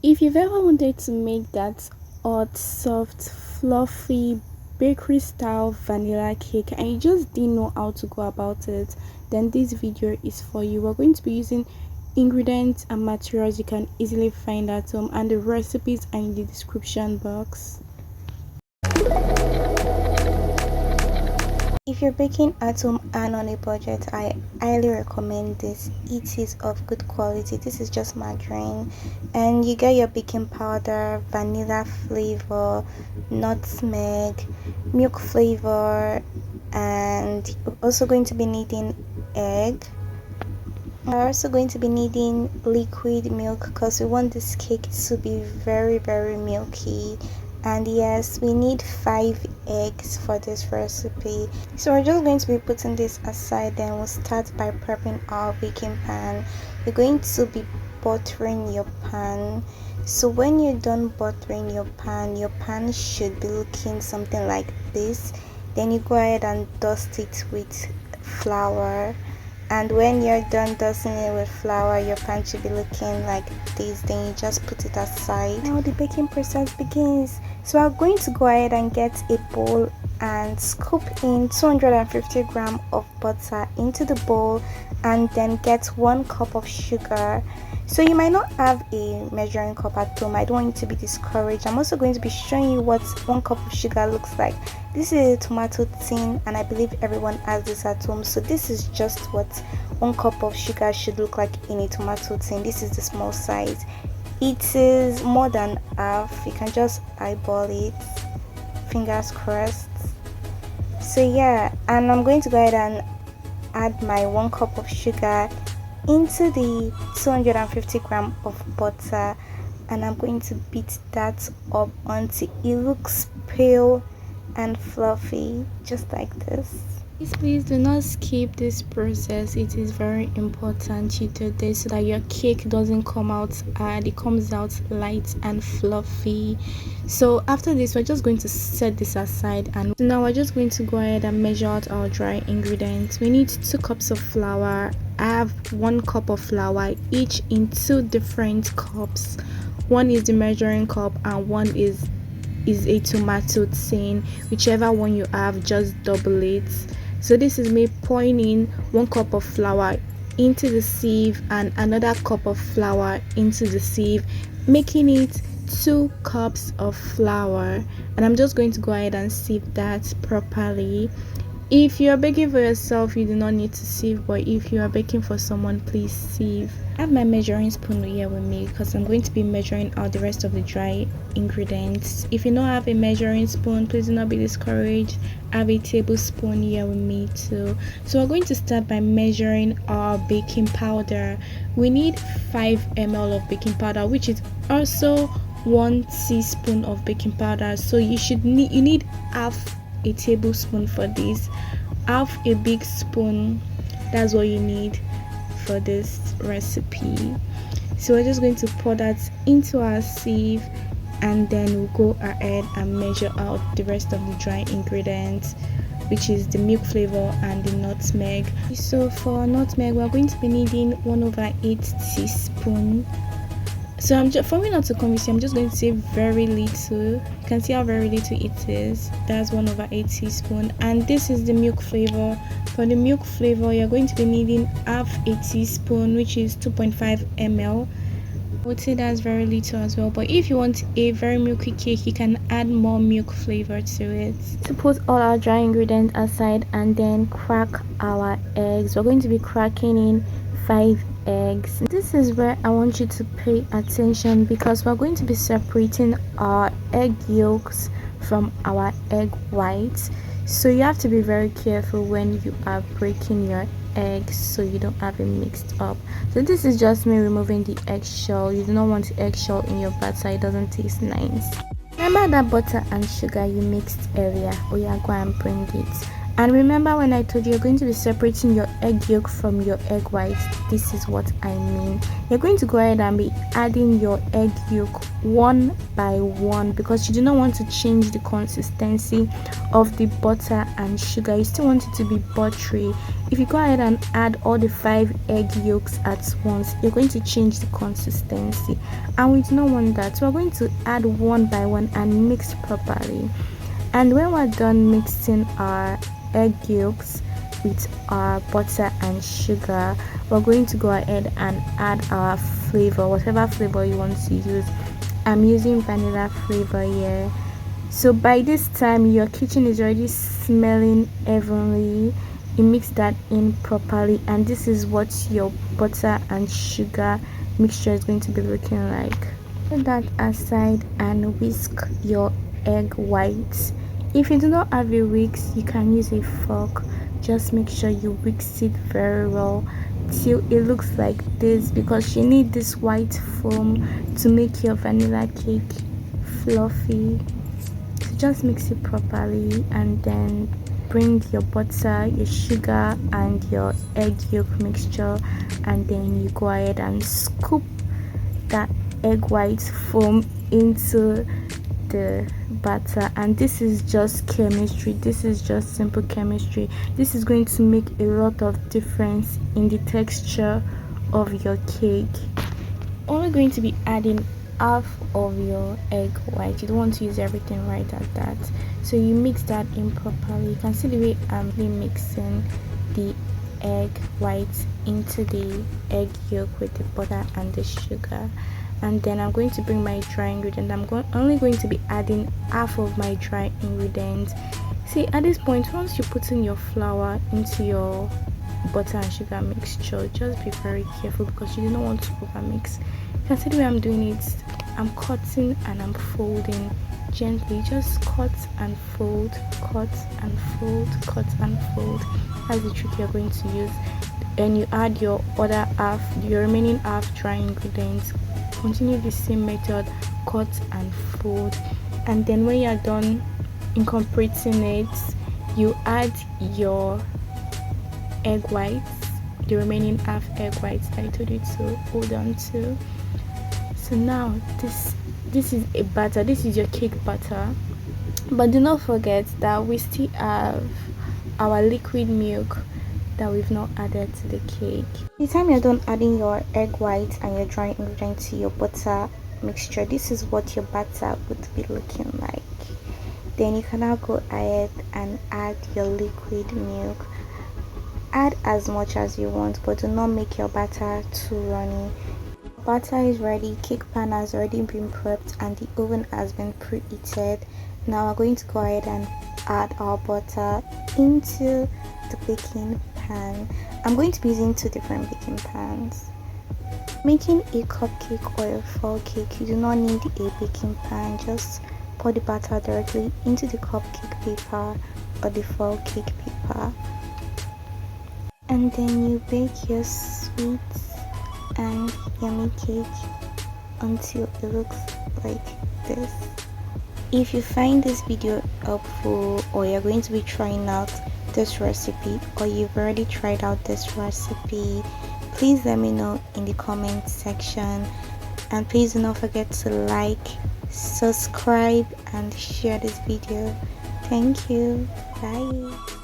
If you've ever wanted to make that hot, soft, fluffy, bakery style vanilla cake and you just didn't know how to go about it, then this video is for you. We're going to be using ingredients and materials you can easily find at home, and the recipes are in the description box. If you're baking at home and on a budget, I highly recommend this. It is of good quality. This is just margarine, and you get your baking powder, vanilla flavor, nutmeg, milk flavor, and you're also going to be needing egg. We're also going to be needing liquid milk because we want this cake to be very milky. And yes, we need 5 eggs for this recipe. So we're just going to be putting this aside. Then we'll start by prepping our baking pan. You're going to be buttering your pan. So when you're done buttering your pan should be looking something like this. Then you go ahead and dust it with flour. And when you're done dusting it with flour, your pan should be looking like this. Then you just put it aside. Now the baking process begins. So I'm going to go ahead and get a bowl and scoop in 250 grams of butter into the bowl, and then get 1 cup of sugar. So you might not have a measuring cup at home. I don't want you to be discouraged. I'm also going to be showing you what 1 cup of sugar looks like. This is a tomato tin, and I believe everyone has this at home. So this is just what 1 cup of sugar should look like in a tomato tin. This is the small size. It is more than half. You can just eyeball it. Fingers crossed. So yeah, and I'm going to go ahead and add my 1 cup of sugar into the 250 grams of butter, and I'm going to beat that up until it looks pale and fluffy, just like this. Please do not skip this process. It is very important you do this so that your cake doesn't come out hard. It comes out light and fluffy. So after this, we're just going to set this aside, and now we're just going to go ahead and measure out our dry ingredients. We need 2 cups of flour. I have 1 cup of flour, each in 2 different cups. One is the measuring cup and one is a tomato tin. Whichever one you have, just double it. So this is me pouring in 1 cup of flour into the sieve and another cup of flour into the sieve, making it 2 cups of flour. And I'm just going to go ahead and sieve that properly. If you're baking for yourself, you do not need to sieve, but if you are baking for someone, please sieve. I have my measuring spoon here with me because I'm going to be measuring out the rest of the dry ingredients. If you don't have a measuring spoon, please do not be discouraged. I have a tablespoon here with me too. So we're going to start by measuring our baking powder. We need 5 ml of baking powder, which is also 1 teaspoon of baking powder. So you need half a tablespoon for this, half a big spoon. That's what you need for this recipe. So we're just going to pour that into our sieve, and then we'll go ahead and measure out the rest of the dry ingredients, which is the milk flavor and the nutmeg. So for nutmeg, we're going to be needing 1/8 teaspoon. So for me not to confuse you, I'm just going to say very little. You can see how very little it is. That's 1/8 teaspoon. And this is the milk flavor. For the milk flavor, you're going to be needing half a teaspoon, which is 2.5 ml. I would say that's very little as well, but if you want a very milky cake, you can add more milk flavor to it. To put all our dry ingredients aside and then crack our eggs, we're going to be cracking in 5 eggs. This is where I want you to pay attention because we're going to be separating our egg yolks from our egg whites. So you have to be very careful when you are breaking your eggs so you don't have it mixed up. So this is just me removing the eggshell. You do not want the eggshell in your batter, it doesn't taste nice. Remember that butter and sugar you mixed earlier? Oh yeah, go and bring it. And remember when I told you you're going to be separating your egg yolk from your egg white? This is what I mean. You're going to go ahead and be adding your egg yolk one by one, because you do not want to change the consistency of the butter and sugar. You still want it to be buttery. If you go ahead and add all the 5 egg yolks at once, you're going to change the consistency, and we do not want that. So we're going to add one by one and mix properly. And when we're done mixing our egg yolks with our butter and sugar, we're going to go ahead and add our flavor, whatever flavor you want to use. I'm using vanilla flavor here. So by this time your kitchen is already smelling heavenly. You mix that in properly, and this is what your butter and sugar mixture is going to be looking like. Put that aside and whisk your egg whites. If you do not have a whisk, you can use a fork. Just make sure you whisk it very well till it looks like this, because you need this white foam to make your vanilla cake fluffy. So just mix it properly, and then bring your butter, your sugar, and your egg yolk mixture, and then you go ahead and scoop that egg white foam into the batter. And this is just chemistry, this is just simple chemistry. This is going to make a lot of difference in the texture of your cake. Only going to be adding half of your egg white. You don't want to use everything right at that, so you mix that in properly. You can see the way I'm mixing the egg white into the egg yolk with the butter and the sugar. And then I'm going to bring my dry ingredient. Only going to be adding half of my dry ingredients. See, at this point, once you put in your flour into your butter and sugar mixture, just be very careful, because you do not want to over mix. You can see the way I'm doing it. I'm cutting and I'm folding gently. Just cut and fold, cut and fold, cut and fold. That's the trick you're going to use. And you add your other half, your remaining half dry ingredients. Continue the same method, cut and fold. And then when you're done incorporating it, you add your egg whites, the remaining half egg whites that I told you to hold on to. So now this is a batter, this is your cake batter. But do not forget that we still have our liquid milk that we've not added to the cake. By the time you're done adding your egg whites and your dry ingredients to your butter mixture, this is what your batter would be looking like. Then you can now go ahead and add your liquid milk. Add as much as you want, but do not make your batter too runny. Batter is ready, cake pan has already been prepped, and the oven has been preheated. Now we're going to go ahead and add our butter into the baking pan. I'm going to be using 2 different baking pans. Making a cupcake or a fall cake, you do not need a baking pan. Just pour the batter directly into the cupcake paper or the fall cake paper, and then you bake your sweet and yummy cake until it looks like this. If you find this video helpful, or you're going to be trying out this recipe, or you've already tried out this recipe, please let me know in the comment section. And please do not forget to like, subscribe, and share this video. Thank you. Bye.